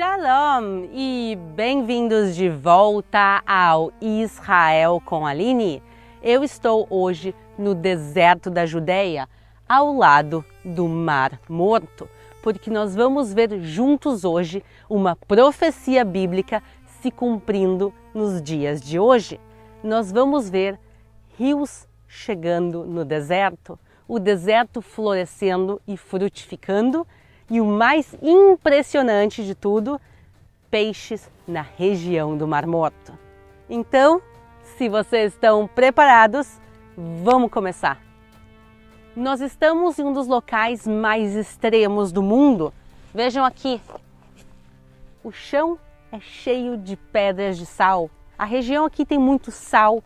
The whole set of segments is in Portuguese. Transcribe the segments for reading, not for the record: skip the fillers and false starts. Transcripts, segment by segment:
Shalom e bem-vindos de volta ao Israel com Aline. Eu estou hoje no deserto da Judeia, ao lado do Mar Morto, porque nós vamos ver juntos hoje uma profecia bíblica se cumprindo nos dias de hoje. Nós vamos ver rios chegando no deserto, o deserto florescendo e frutificando, e o mais impressionante de tudo, peixes na região do Mar Morto. Então, se vocês estão preparados, vamos começar. Nós estamos em um dos locais mais extremos do mundo. Vejam aqui, o chão é cheio de pedras de sal. A região aqui tem muito sal,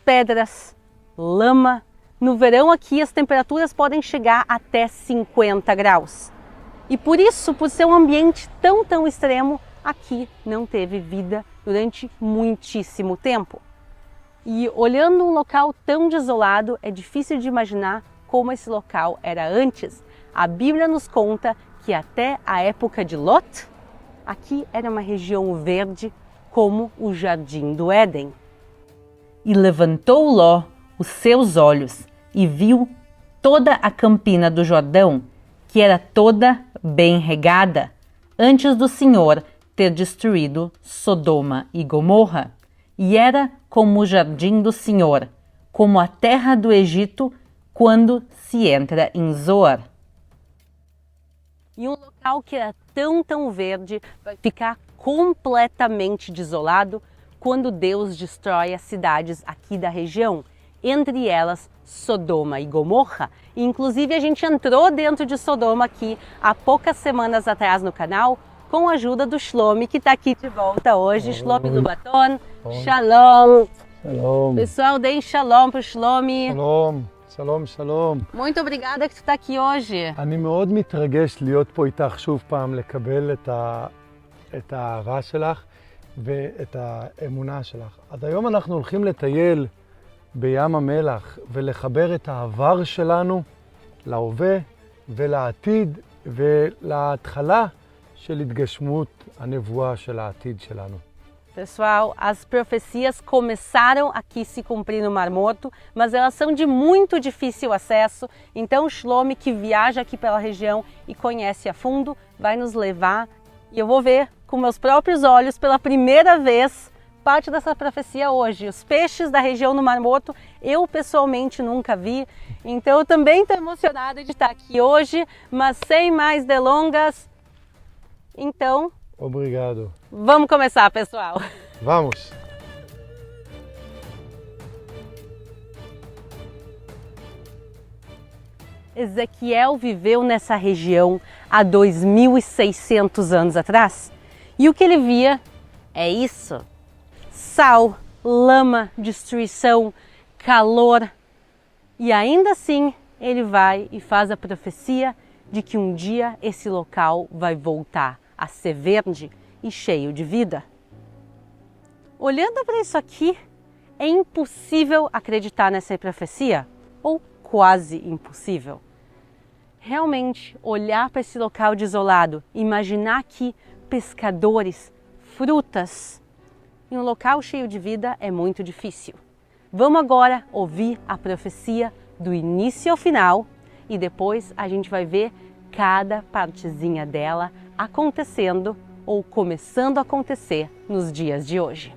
pedras, lama. No verão aqui as temperaturas podem chegar até 50 graus. E por isso, por ser um ambiente tão extremo, aqui não teve vida durante muitíssimo tempo. E olhando um local tão desolado, é difícil de imaginar como esse local era antes. A Bíblia nos conta que até a época de Lot, aqui era uma região verde como o Jardim do Éden. E levantou Ló os seus olhos e viu toda a campina do Jordão, que era toda bem regada, antes do Senhor ter destruído Sodoma e Gomorra. E era como o jardim do Senhor, como a terra do Egito, quando se entra em Zoar. E um local que era tão verde vai ficar completamente desolado quando Deus destrói as cidades aqui da região, entre elas Sodoma e Gomorra. E, inclusive a gente entrou dentro de Sodoma aqui há poucas semanas atrás no canal, com a ajuda do Shlomi, que está aqui de volta hoje. Shlomi Lubaton, Shalom. Shalom. Pessoal, deem Shalom para o Shlomi. Shalom. Muito obrigada que tu está aqui hoje. אני מאוד מתרגש להיות פה איתך שוב פעם, לקבל את האהבה שלך ואת האמונה שלך. אז היום אנחנו הולכים לטייל בים המלח ולחבר את העבר שלנו להווה ולעתיד ולהתחלה של התגשמות הנבואה של העתיד שלנו. Pessoal, as profecias começaram aqui se cumprir no Mar Morto, mas elas são de muito difícil acesso. Então o Shlomi, que viaja aqui pela região e conhece a fundo, vai nos levar e eu vou ver com meus próprios olhos pela primeira vez parte dessa profecia hoje. Os peixes da região do Mar Morto eu pessoalmente nunca vi, então eu também estou emocionada de estar aqui hoje, mas sem mais delongas. Então, Obrigado. Vamos começar, pessoal. Vamos. Ezequiel viveu nessa região há 2.600 anos atrás. E o que ele via é isso: sal, lama, destruição, calor. E ainda assim, ele vai e faz a profecia de que um dia esse local vai voltar a ser verde e cheio de vida. Olhando para isso aqui, é impossível acreditar nessa profecia, ou quase impossível. Realmente, olhar para esse local desolado, imaginar aqui pescadores, frutas, em um local cheio de vida é muito difícil. Vamos agora ouvir a profecia do início ao final e depois a gente vai ver cada partezinha dela acontecendo ou começando a acontecer nos dias de hoje.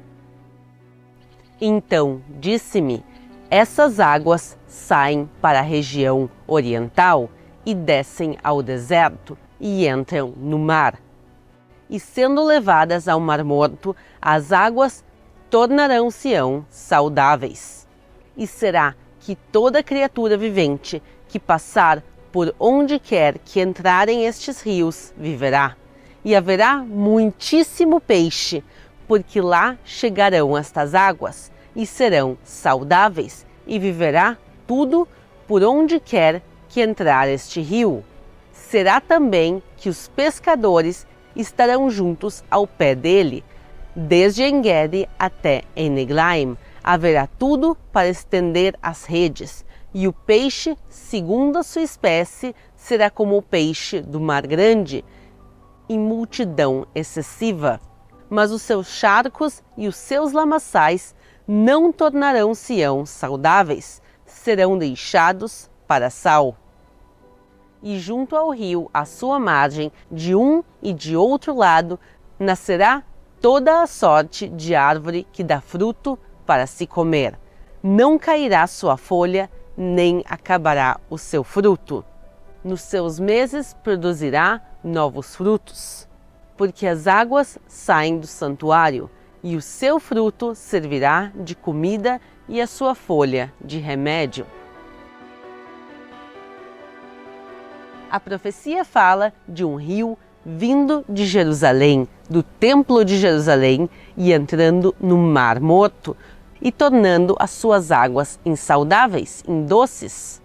Então disse-me: essas águas saem para a região oriental e descem ao deserto e entram no mar. E sendo levadas ao Mar Morto, as águas tornarão-se-ão saudáveis. E será que toda criatura vivente que passar por onde quer que entrarem estes rios viverá. E haverá muitíssimo peixe, porque lá chegarão estas águas, e serão saudáveis, e viverá tudo por onde quer que entrar este rio. Será também que os pescadores estarão juntos ao pé dele, desde En-Gedi até En-Eglaim. Haverá tudo para estender as redes, e o peixe, segundo a sua espécie, será como o peixe do mar grande, em multidão excessiva. Mas os seus charcos e os seus lamaçais não tornarão Sião saudáveis, serão deixados para sal. E junto ao rio, à sua margem, de um e de outro lado, nascerá toda a sorte de árvore que dá fruto para se comer. Não cairá sua folha, nem acabará o seu fruto. Nos seus meses produzirá novos frutos, porque as águas saem do santuário, e o seu fruto servirá de comida e a sua folha de remédio. A profecia fala de um rio vindo de Jerusalém, do Templo de Jerusalém, e entrando no Mar Morto, e tornando as suas águas insaudáveis, indoces.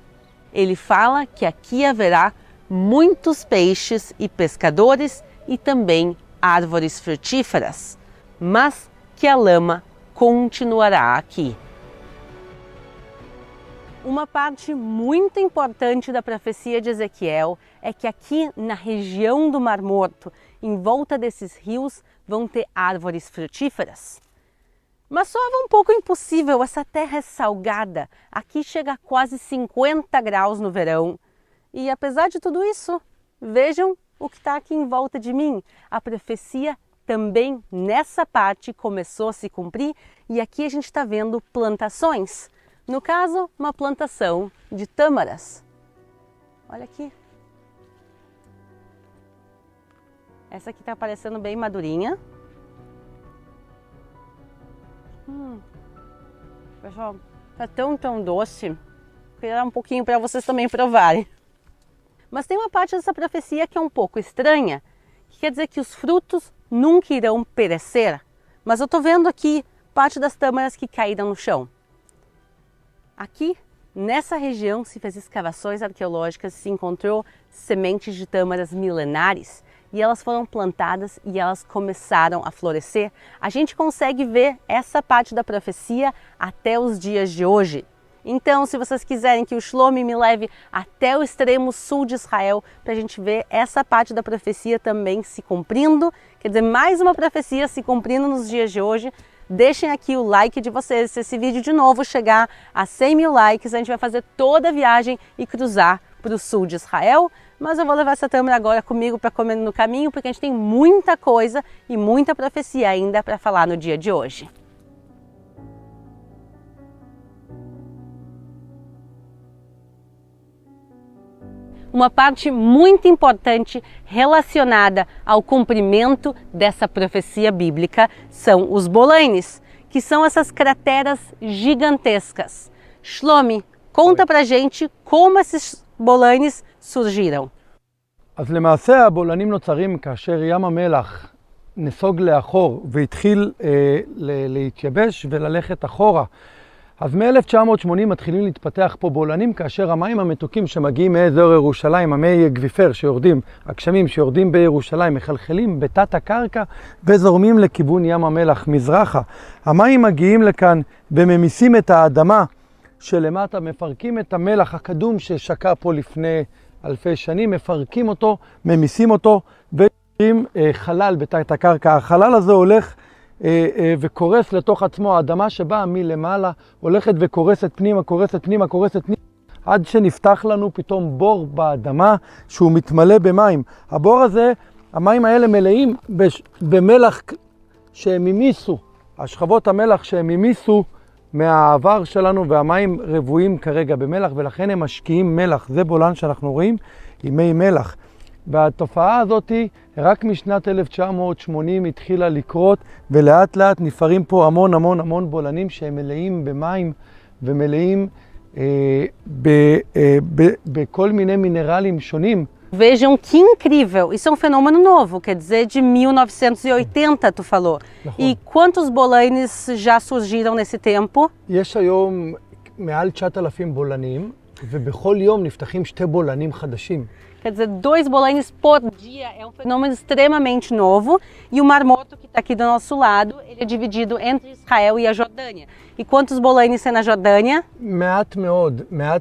Ele fala que aqui haverá muitos peixes e pescadores e também árvores frutíferas, mas que a lama continuará aqui. Uma parte muito importante da profecia de Ezequiel é que aqui na região do Mar Morto, em volta desses rios, vão ter árvores frutíferas. Mas sova um pouco impossível, essa terra é salgada, aqui chega a quase 50 graus no verão. E apesar de tudo isso, vejam o que está aqui em volta de mim. A profecia também nessa parte começou a se cumprir e aqui a gente está vendo plantações. No caso, uma plantação de tâmaras. Olha aqui. Essa aqui está parecendo bem madurinha. Pessoal, tá tão doce. Vou queria dar um pouquinho para vocês também provarem. Mas tem uma parte dessa profecia que é um pouco estranha, que quer dizer que os frutos nunca irão perecer. Mas eu estou vendo aqui parte das tâmaras que caíram no chão. Aqui, nessa região, se fez escavações arqueológicas, se encontrou sementes de tâmaras milenares e elas foram plantadas e elas começaram a florescer. A gente consegue ver essa parte da profecia até os dias de hoje. Então, se vocês quiserem que o Shlomi me leve até o extremo sul de Israel, para a gente ver essa parte da profecia também se cumprindo, quer dizer, mais uma profecia se cumprindo nos dias de hoje, deixem aqui o like de vocês. Se esse vídeo de novo chegar a 100 mil likes, a gente vai fazer toda a viagem e cruzar para o sul de Israel. Mas eu vou levar essa tâmara agora comigo para comer no caminho, porque a gente tem muita coisa e muita profecia ainda para falar no dia de hoje. Uma parte muito importante relacionada ao cumprimento dessa profecia bíblica são os bolaines, que são essas crateras gigantescas. Shlomi, conta pra gente como esses bolaines surgiram. אז למעשה הבולענים נוצרים כאשר ים המלח נסוג לאחור והתחיל להתייבש וללכת אחורה. אז מ-1980 מתחילים להתפתח פה בולענים, כאשר המים המתוקים שמגיעים מאזור ירושלים, המי גביפר שיורדים, הגשמים שיורדים בירושלים, מחלחלים בתת הקרקע וזורמים לכיוון ים המלח מזרחה. המים מגיעים לכאן וממיסים את האדמה שלמטה, מפרקים את המלח הקדום ששקע פה לפני אלפי שנים, מפרקים אותו, ממיסים אותו ויוצרים חלל בתת הקרקע. החלל הזה הולך וקורס לתוך עצמו, האדמה שבאה מלמעלה הולכת וקורסת פנימה, קורסת פנימה, עד שנפתח לנו פתאום בור באדמה שהוא מתמלא במים. הבור הזה, המים האלה מלאים במלח שהם המיסו, השכבות המלח שהם המיסו מהעבר שלנו, והמים רבועים כרגע במלח, ולכן הם משקיעים מלח. זה בולען שאנחנו רואים עם מי מלח. והתופעה הזאת רק משנת 1980 התחילה לקרות, ולאט לאט נפערים פה המון בולענים שהם מלאים במים ומלאים בכל מיני מינרלים שונים. Vejam que incrível, isso é um fenômeno novo, quer dizer, de 1980 tu falou. E quantos bolaines já surgiram nesse tempo? יש היום מעל 9,000 בולענים, ובכל יום נפתחים 2 בולענים חדשים. Quer dizer, 2 bolaines por dia é um fenômeno extremamente novo. E o Mar Morto, que está aqui do nosso lado, ele é dividido entre Israel e a Jordânia. E quantos bolaines tem na Jordânia? מעט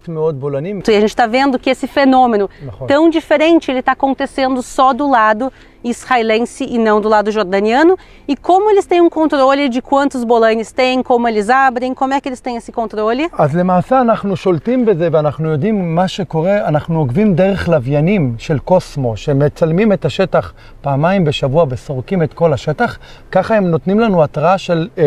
מאוד בולענים. E a gente está vendo que esse fenômeno tão diferente, ele está acontecendo só do lado israelense e não do lado jordaniano, e como eles têm um controle de quantos bolanes tem, como eles abrem, como é que eles têm esse controle? אז למעשה אנחנו שולטים בזה ואנחנו יודעים מה שקורה, אנחנו עוקבים דרך לוויינים של קוסמו שמצלמים את השטח פעמיים בשבוע וסורקים את כל השטח, ככה הם נותנים לנו התראה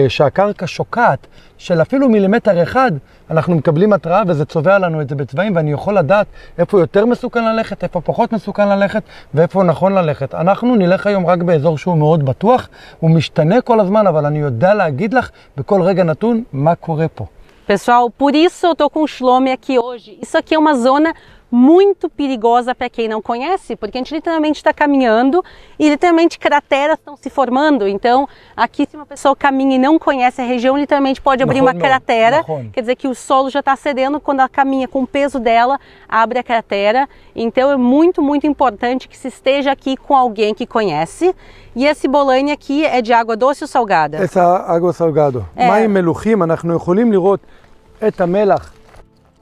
שהקרקע שוקעת של אפילו מילימטר אחד, אנחנו מקבלים התראה וזה צובע לנו את זה בצבעים ואני יכול לדעת איפה יותר מסוכן ללכת, איפה פחות מסוכן ללכת ואיפה נכון ללכת. אנחנו נלך היום רק באזור שהוא מאוד בטוח, הוא משתנה כל הזמן, אבל אני יודע להגיד לך בכל רגע נתון מה קורה פה. Pessoal, por isso eu tô com o Shlomi aqui hoje. Isso aqui é uma zona muito perigosa para quem não conhece, porque a gente literalmente está caminhando e literalmente crateras estão se formando. Então, aqui se uma pessoa caminha e não conhece a região, literalmente pode abrir uma cratera. Quer dizer que o solo já está cedendo, quando ela caminha com o peso dela, abre a cratera. Então é muito, muito importante que se esteja aqui com alguém que conhece. E esse bolane aqui é de água doce ou salgada? essa água salgada. מים מלוחים, אנחנו יכולים לראות את המלח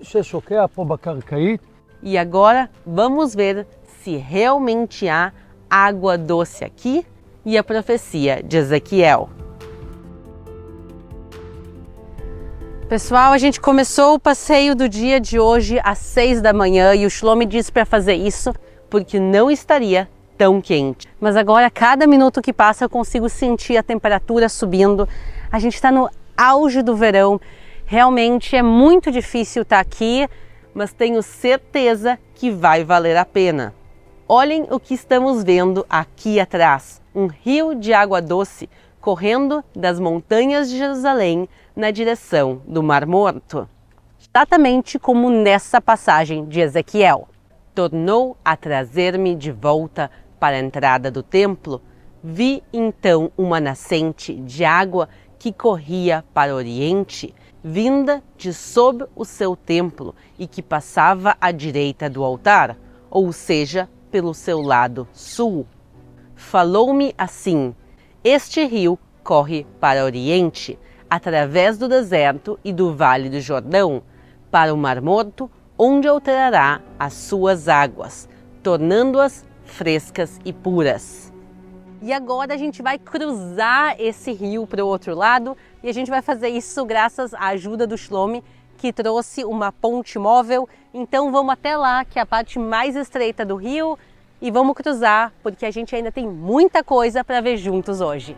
ששוקע פה בקרקעית. E agora vamos ver se realmente há água doce aqui e a profecia de Ezequiel. Pessoal, a gente começou o passeio do dia de hoje às 6 da manhã e o Shlomi disse para fazer isso porque não estaria tão quente. Mas agora, cada minuto que passa, eu consigo sentir a temperatura subindo. A gente está no auge do verão. Realmente é muito difícil estar aqui, mas tenho certeza que vai valer a pena. Olhem o que estamos vendo aqui atrás. Um rio de água doce correndo das montanhas de Jerusalém na direção do Mar Morto. Exatamente como nessa passagem de Ezequiel. Tornou a trazer-me de volta para a entrada do templo. Vi então uma nascente de água que corria para o oriente, vinda de sob o seu templo e que passava à direita do altar, ou seja, pelo seu lado sul. Falou-me assim: este rio corre para o oriente, através do deserto e do vale do Jordão, para o Mar Morto, onde alterará as suas águas, tornando-as frescas e puras. E agora a gente vai cruzar esse rio para o outro lado e a gente vai fazer isso graças à ajuda do Shlomi, que trouxe uma ponte móvel. Então vamos até lá, que é a parte mais estreita do rio, e vamos cruzar, porque a gente ainda tem muita coisa para ver juntos hoje.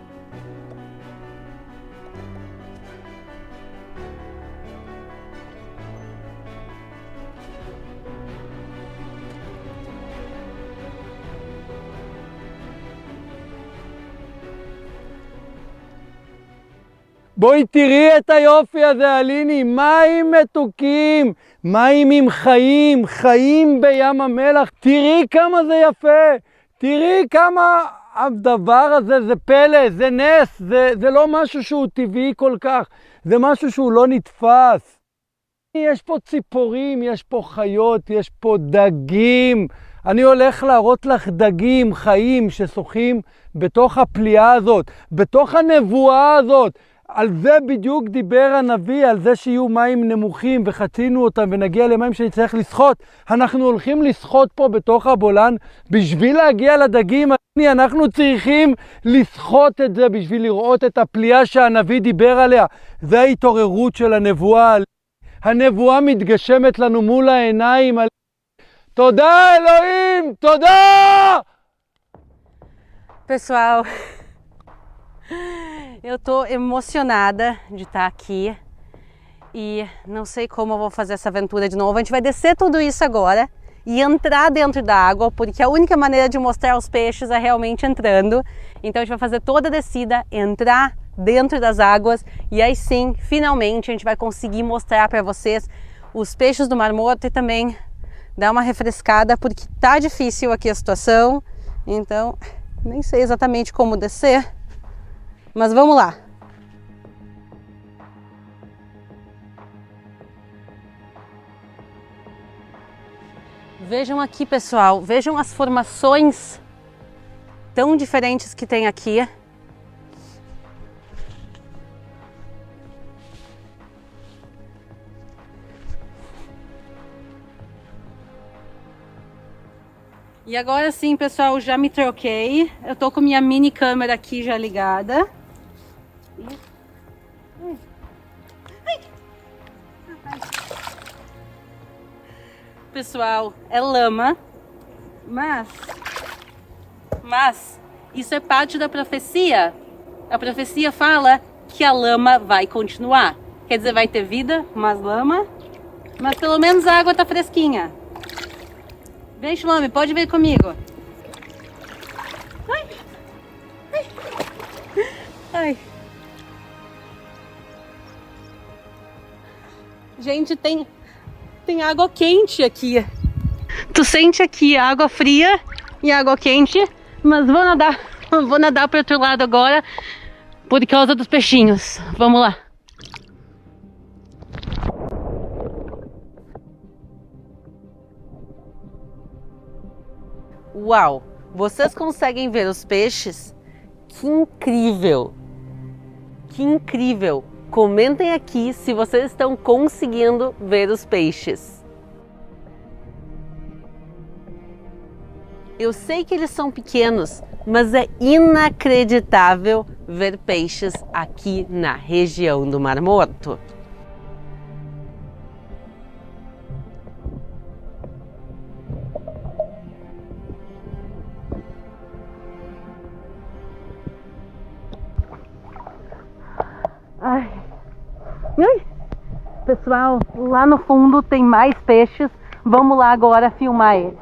בואי תראי את היופי הזה, אליני, מים מתוקים, מים עם חיים, חיים בים המלח. תראי כמה זה יפה, תראי כמה הדבר הזה זה פלא, זה נס, זה לא משהו שהוא טבעי כל כך, זה משהו שהוא לא נתפס. יש פה ציפורים, יש פה חיות, יש פה דגים. אני הולך להראות לך דגים חיים ששוחים בתוך הפליאה הזאת, בתוך הנבואה הזאת. על זה בדיוק דיבר הנביא, על זה שיהיו מים נמוכים וחצינו אותם ונגיע למים שנצטרך לשחות. אנחנו הולכים לשחות פה בתוך הבולן בשביל להגיע לדגים. אנחנו צריכים לשחות את זה בשביל לראות את הפליאה שהנביא דיבר עליה. זה ההתעוררות של הנבואה. הנבואה מתגשמת לנו מול העיניים. תודה אלוהים, תודה! Pessoal, eu tô emocionada de estar aqui e não sei como eu vou fazer essa aventura de novo. A gente vai descer tudo isso agora e entrar dentro da água, porque a única maneira de mostrar os peixes é realmente entrando. Então a gente vai fazer toda a descida, entrar dentro das águas e aí sim, finalmente a gente vai conseguir mostrar para vocês os peixes do Mar Morto e também dar uma refrescada, porque tá difícil aqui a situação. Então, nem sei exatamente como descer. Mas vamos lá! Vejam aqui, pessoal, vejam as formações tão diferentes que tem aqui. E E agora sim, pessoal, já me troquei. Eu tô com minha mini câmera aqui já ligada. Pessoal, é lama, mas isso é parte da profecia. A profecia fala que a lama vai continuar. Quer dizer, vai ter vida, mais lama, mas pelo menos a água tá fresquinha. Vem, Shlomi, pode vir comigo. Ai. Ai. Ai. Gente, tem água quente aqui. Tu sente aqui água fria e água quente, mas vou nadar para outro lado agora por causa dos peixinhos. Vamos lá. Uau! Vocês conseguem ver os peixes? Que incrível! Que incrível! Comentem aqui se vocês estão conseguindo ver os peixes. Eu sei que eles são pequenos, mas é inacreditável ver peixes aqui na região do Mar Morto. Ai. Ai. Pessoal, lá no fundo tem mais peixes. Vamos lá agora filmar eles.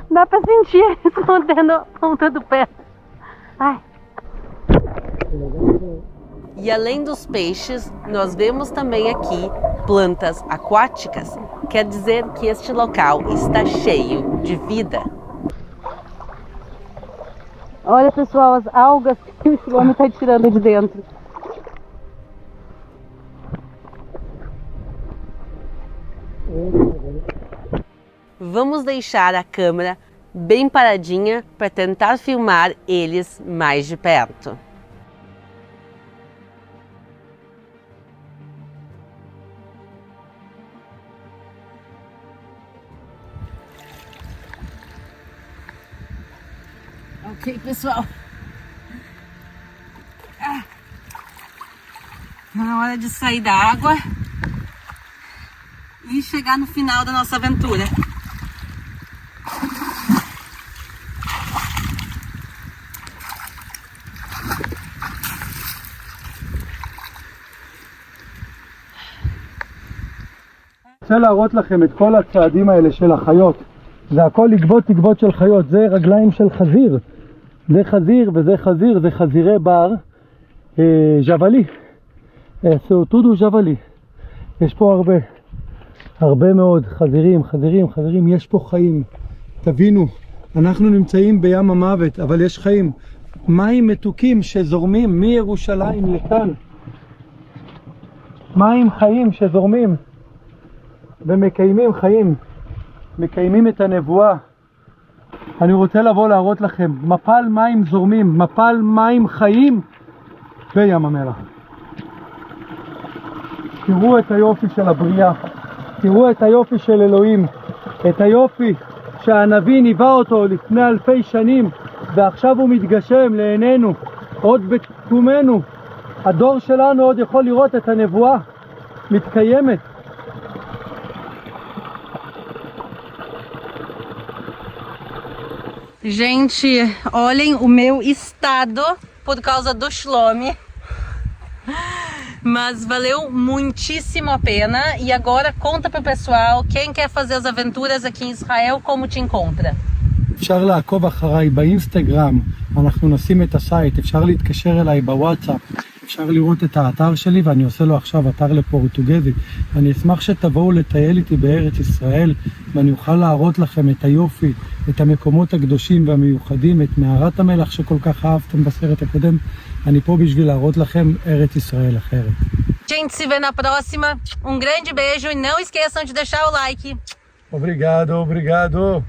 Dá pra sentir eles mordendo a ponta do pé. Ai. E além dos peixes, nós vemos também aqui plantas aquáticas. Quer dizer que este local está cheio de vida. Olha, pessoal, as algas que o Shlomi está tirando de dentro. Vamos deixar a câmera bem paradinha para tentar filmar eles mais de perto. Ok, pessoal. Tá na hora de sair da água e chegar no final da nossa aventura. אני רוצה להראות לכם את כל הצעדים האלה של החיות. זה הכל לגבות של חיות, זה רגליים של חזיר. זה חזיר וזה חזיר, זה חזירי בר, ז'בלי. סאוטודו ז'בלי. יש פה הרבה מאוד חזירים, יש פה חיים. תבינו, אנחנו נמצאים בים המוות, אבל יש חיים. מים מתוקים שזורמים מירושלים לכאן. מים חיים שזורמים ומקיימים חיים. מקיימים את הנבואה. אני רוצה לבוא להראות לכם מפל מים זורמים, מפל מים חיים בים המלח. תראו את היופי של הבריאה, תראו את היופי של אלוהים, את היופי שהנביא ניבא אותו לפני אלפי שנים ועכשיו הוא מתגשם לעינינו, עוד בתקומנו. הדור שלנו עוד יכול לראות את הנבואה מתקיימת. Gente, olhem o meu estado por causa do Shlomi. Mas valeu muitíssimo a pena. E agora conta pro pessoal, quem quer fazer as aventuras aqui em Israel, como te encontra? אפשר לעקוב אחריי באינסטגרם, אנחנו נשים את הסייט, אפשר להתקשר אליי בוואטסאפ, אפשר לראות את האתר שלי ואני עושה לו עכשיו אתר לפורטוגזית. אני אשמח שתבואו לטייל איתי בארץ ישראל ואני אוכל להראות לכם את היופי, את המקומות הקדושים והמיוחדים, את מערת המלח שכל כך אהבתם בסרט הקודם. אני פה בשביל להראות לכם ארץ ישראל אחרת. Gente, se vê na próxima. Um grande beijo e não esqueçam de deixar o like. Obrigado.